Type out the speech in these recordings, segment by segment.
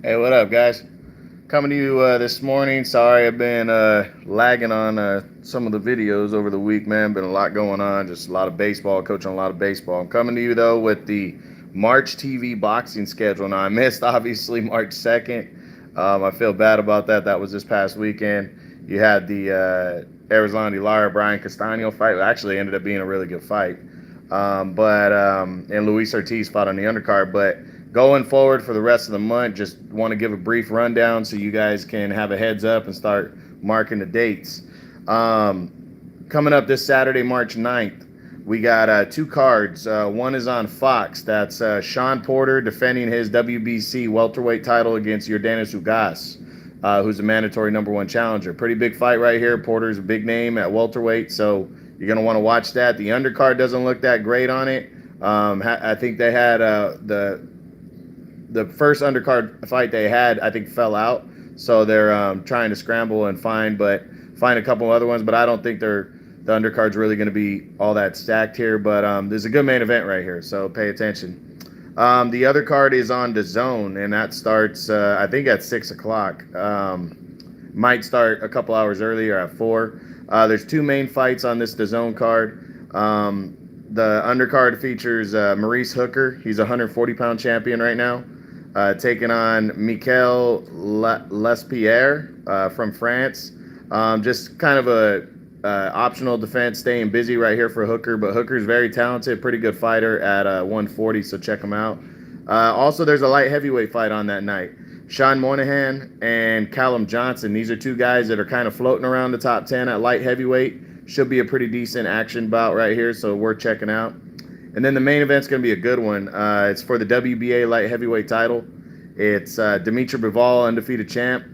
Hey, what up, guys? Coming to you this morning. Sorry, I've been lagging on some of the videos over the week, man. Been a lot going on, just a lot of baseball, coaching a lot of baseball. I'm coming to you, though, with the March TV boxing schedule. Now, I missed, obviously, March 2nd. I feel bad about that. That was this past weekend. You had the Arizona Lara Brian Castano fight. It actually ended up being a really good fight. And Luis Ortiz fought on the undercard. But going forward for the rest of the month, just want to give a brief rundown so you guys can have a heads up and start marking the dates. Um, Coming up this Saturday, March 9th, we got two cards. One is on Fox. That's Sean Porter defending his WBC welterweight title against Yordenis Ugas, who's a mandatory #1 challenger. Pretty big fight right here. Porter's a big name at welterweight, so you're going to want to watch that. The undercard doesn't look that great on it. I think they had the first undercard fight they had, I think, fell out. So they're trying to scramble and find a couple other ones. But I don't think the undercard's really going to be all that stacked here. But there's a good main event right here, so pay attention. The other card is on DAZN, and that starts, I think, at 6 o'clock. Might start a couple hours earlier at 4. There's two main fights on this DAZN card. The undercard features Maurice Hooker. He's a 140-pound champion right now, taking on Mikel Lespierre from France. Just kind of a optional defense, staying busy right here for Hooker, but Hooker's very talented, pretty good fighter at 140, so check him out. Also, there's a light heavyweight fight on that night. Sean Monahan and Callum Johnson. These are two guys that are kind of floating around the top 10 at light heavyweight. Should be a pretty decent action bout right here, so worth checking out. And then the main event's going to be a good one. It's for the WBA light heavyweight title. It's Dimitri Bivol, undefeated champ.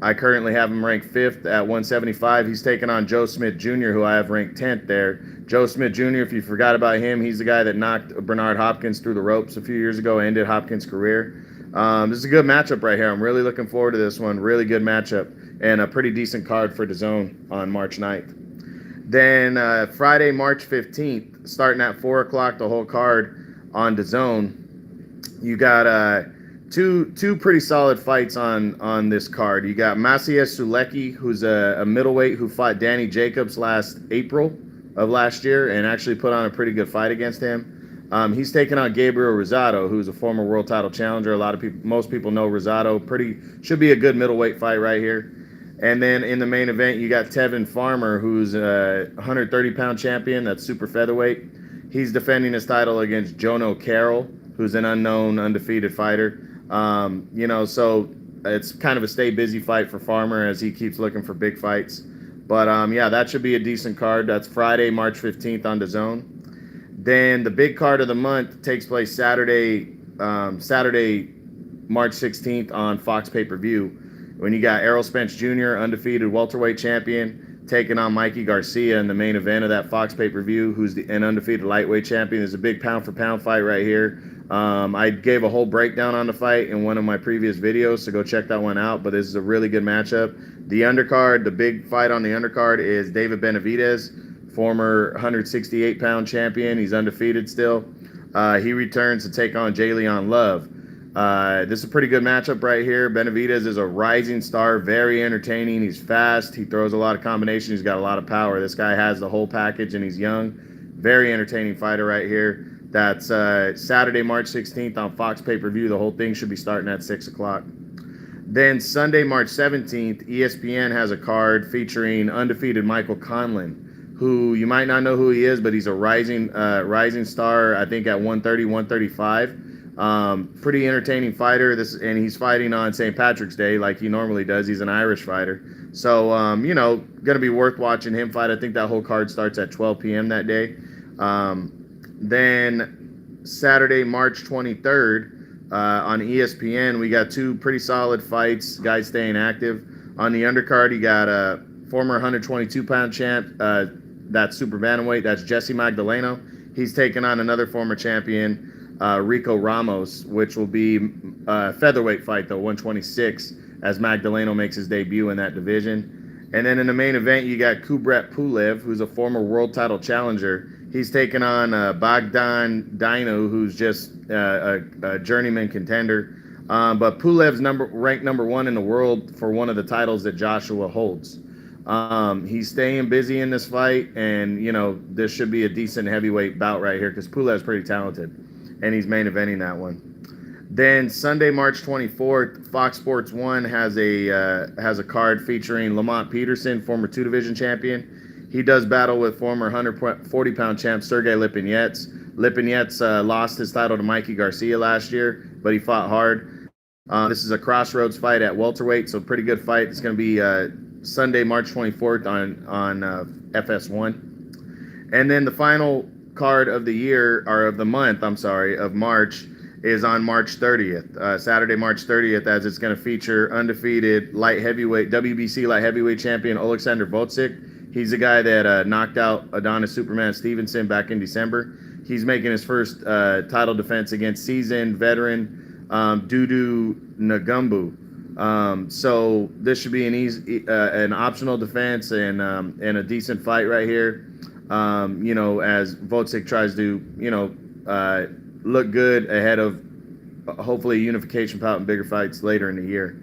I currently have him ranked 5th at 175. He's taking on Joe Smith Jr., who I have ranked 10th there. Joe Smith Jr., if you forgot about him, he's the guy that knocked Bernard Hopkins through the ropes a few years ago, ended Hopkins' career. This is a good matchup right here. I'm really looking forward to this one. Really good matchup and a pretty decent card for DAZN on March 9th. Then Friday, March 15th, starting at 4 o'clock, the whole card on DAZN. You got two pretty solid fights on this card. You got Maciej Sulecki, who's a middleweight who fought Danny Jacobs last April of last year and actually put on a pretty good fight against him. He's taking on Gabriel Rosado, who's a former world title challenger. Most people know Rosado. Should be a good middleweight fight right here. And then in the main event, you got Tevin Farmer, who's a 130-pound champion. That's super featherweight. He's defending his title against Jono Carroll, who's an unknown, undefeated fighter. So it's kind of a stay busy fight for Farmer as he keeps looking for big fights. But yeah, that should be a decent card. That's Friday, March 15th on DAZN. Then the big card of the month takes place Saturday, March 16th on Fox pay-per-view. When you got Errol Spence Jr., undefeated welterweight champion, taking on Mikey Garcia in the main event of that Fox pay-per-view, who's an undefeated lightweight champion. There's a big pound-for-pound fight right here. I gave a whole breakdown on the fight in one of my previous videos, so go check that one out. But this is a really good matchup. The undercard, the big fight on the undercard is David Benavidez, former 168-pound champion. He's undefeated still. He returns to take on Jalen Love. This is a pretty good matchup right here. Benavidez is a rising star, very entertaining. He's fast. He throws a lot of combinations. He's got a lot of power. This guy has the whole package, and he's young. Very entertaining fighter right here. That's Saturday, March 16th on Fox pay-per-view. The whole thing should be starting at 6 o'clock. Then Sunday, March 17th, ESPN has a card featuring undefeated Michael Conlan, who you might not know who he is, but he's a rising star, I think, at 130, 135. Pretty entertaining fighter. And he's fighting on St. Patrick's Day like he normally does. He's an Irish fighter. So, going to be worth watching him fight. I think that whole card starts at 12 p.m. that day. Then Saturday, March 23rd, on ESPN, we got two pretty solid fights, guys staying active. On the undercard, you got a former 122-pound champ, that's super bantamweight, that's Jesse Magdaleno. He's taking on another former champion, Rico Ramos, which will be a featherweight fight, though, 126, as Magdaleno makes his debut in that division. And then in the main event, you got Kubrat Pulev, who's a former world title challenger. He's taking on Bogdan Dino, who's just a journeyman contender. But Pulev's ranked number 1 in the world for one of the titles that Joshua holds. He's staying busy in this fight, and this should be a decent heavyweight bout right here because Pulev's pretty talented, and he's main eventing that one. Then Sunday, March 24th, Fox Sports 1 has a card featuring Lamont Peterson, former 2 division champion. He does battle with former 140-pound champ Sergey Lipinets. Lipinets lost his title to Mikey Garcia last year, but he fought hard. This is a crossroads fight at welterweight, so pretty good fight. It's going to be Sunday, March 24th on FS1. And then the final card of the year, or of the month, of March, is on March 30th, Saturday, March 30th, as it's going to feature undefeated WBC light heavyweight champion Oleksandr Vovcik. He's the guy that knocked out Adonis Superman Stevenson back in December. He's making his first title defense against seasoned veteran Dudu Nagumbu. So this should be an optional defense and a decent fight right here. As Vovcik tries to look good ahead of hopefully a unification bout and bigger fights later in the year.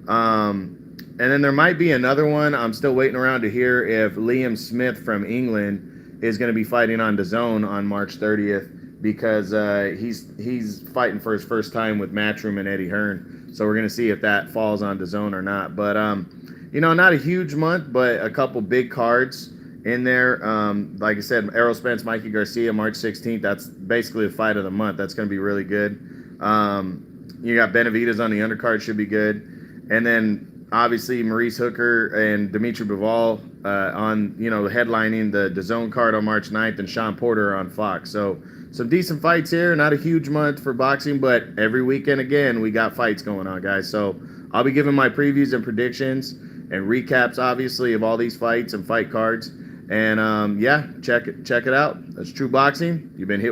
And then there might be another one. I'm still waiting around to hear if Liam Smith from England is going to be fighting on DAZN on March 30th because he's fighting for his first time with Matchroom and Eddie Hearn. So we're going to see if that falls on DAZN or not. But, not a huge month, but a couple big cards in there. Like I said, Errol Spence, Mikey Garcia, March 16th. That's basically the fight of the month. That's going to be really good. You got Benavidez on the undercard, should be good. And then obviously Maurice Hooker and Dimitri Bivol headlining the DAZN card on March 9th, and Sean Porter on Fox. So some decent fights here. Not a huge month for boxing, but every weekend again we got fights going on, guys. So I'll be giving my previews and predictions and recaps, obviously, of all these fights and fight cards. And check it out. That's True Boxing. You've been hit with